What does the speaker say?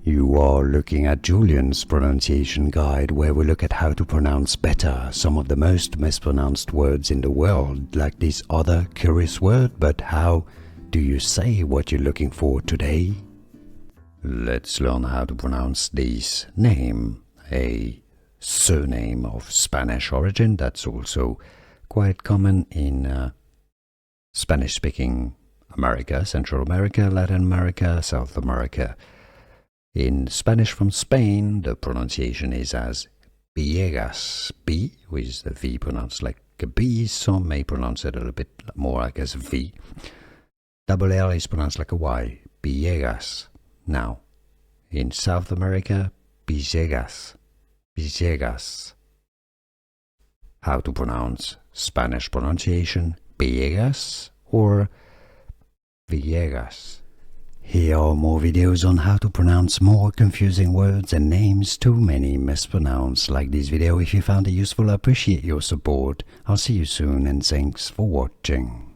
You are looking at Julian's pronunciation guide, where we look at how to pronounce better some of the most mispronounced words in the world, like this other curious word. But how do you say what you're looking for today? Let's learn how to pronounce this name, a surname of Spanish origin that's also quite common in Spanish-speaking America, Central America, Latin America, South America. In Spanish from Spain, the pronunciation is as Villegas, B, with the V pronounced like a B. Some may pronounce it a little bit more like as V. Double L is pronounced like a Y, Villegas. Now, in South America, Villegas, Villegas. How to pronounce Spanish pronunciation, Villegas or Villegas. Here are more videos on how to pronounce more confusing words and names too many mispronounced. Like this video if you found it useful. I appreciate your support. I'll see you soon and thanks for watching.